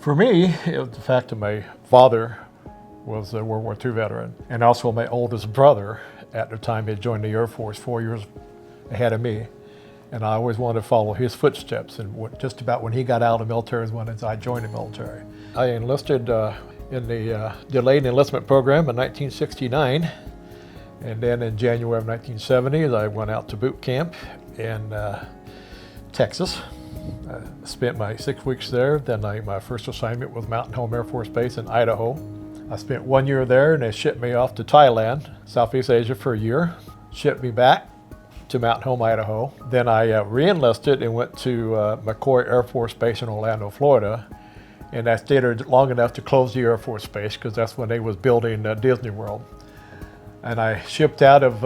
For me, it was the fact that my father was a World War II veteran, and also my oldest brother at the time had joined the Air Force 4 years ahead of me. And I always wanted to follow his footsteps, and just about when he got out of the military is when I joined the military. I enlisted in the delayed enlistment program in 1969, and then in January of 1970 I went out to boot camp in Texas. I spent my 6 weeks there. Then my first assignment was Mountain Home Air Force Base in Idaho. I spent 1 year there, and they shipped me off to Thailand, Southeast Asia, for a year. Shipped me back to Mountain Home, Idaho. Then I re-enlisted and went to McCoy Air Force Base in Orlando, Florida. And I stayed there long enough to close the Air Force Base because that's when they was building Disney World. And I shipped out of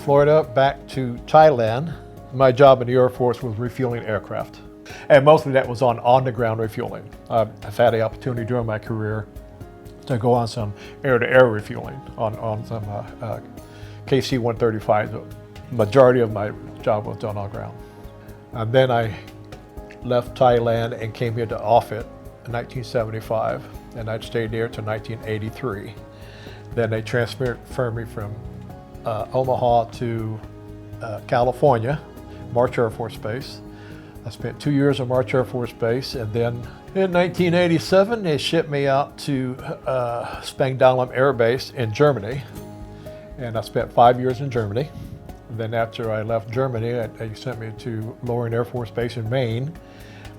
Florida back to Thailand. My job in the Air Force was refueling aircraft. And mostly that was on the ground refueling. I've had the opportunity during my career to go on some air-to-air refueling on some KC-135s. The majority of my job was done on ground. And then I left Thailand and came here to Offutt in 1975, and I'd stayed there till 1983. Then they transferred me from Omaha to California, March Air Force Base. I spent 2 years at March Air Force Base, and then in 1987 they shipped me out to Spangdahlem Air Base in Germany, and I spent 5 years in Germany. And then after I left Germany, they sent me to Loring Air Force Base in Maine,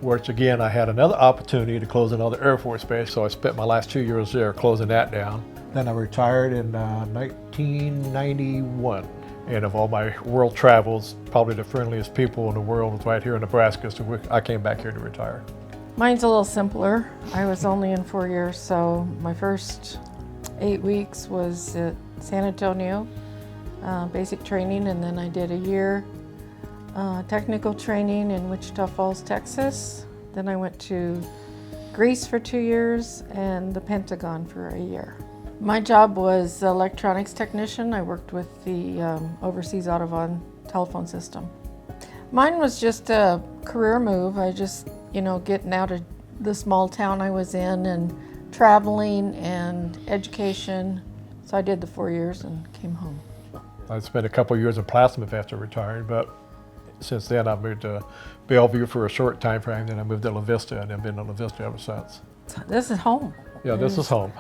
which again I had another opportunity to close another Air Force base, so I spent my last 2 years there closing that down. Then I retired in 1991. And of all my world travels, probably the friendliest people in the world was right here in Nebraska, so I came back here to retire. Mine's a little simpler. I was only in 4 years, so my first 8 weeks was at San Antonio, basic training, and then I did a year technical training in Wichita Falls, Texas. Then I went to Greece for 2 years and the Pentagon for a year. My job was electronics technician. I worked with the overseas Audubon telephone system. Mine was just a career move. I just, getting out of the small town I was in and traveling and education. So I did the 4 years and came home. I spent a couple of years in Plattsmouth after retiring, but since then I moved to Bellevue for a short time frame, then I moved to La Vista, and I've been in La Vista ever since. This is home. Yeah, this is home.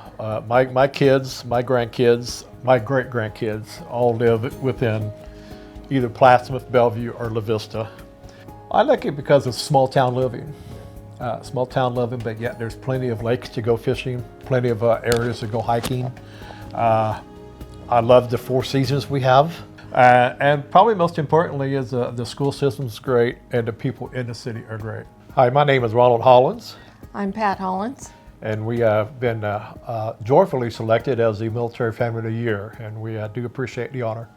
My kids, my grandkids, my great-grandkids all live within either Plattsmouth, Bellevue, or La Vista. I like it because it's small town living. But yet there's plenty of lakes to go fishing, plenty of areas to go hiking. I love the 4 seasons we have. And probably most importantly is the school system's great and the people in the city are great. Hi, my name is Ron Hollins. I'm Pat Hollins. And we have been joyfully selected as the Military Family of the Year, and we do appreciate the honor.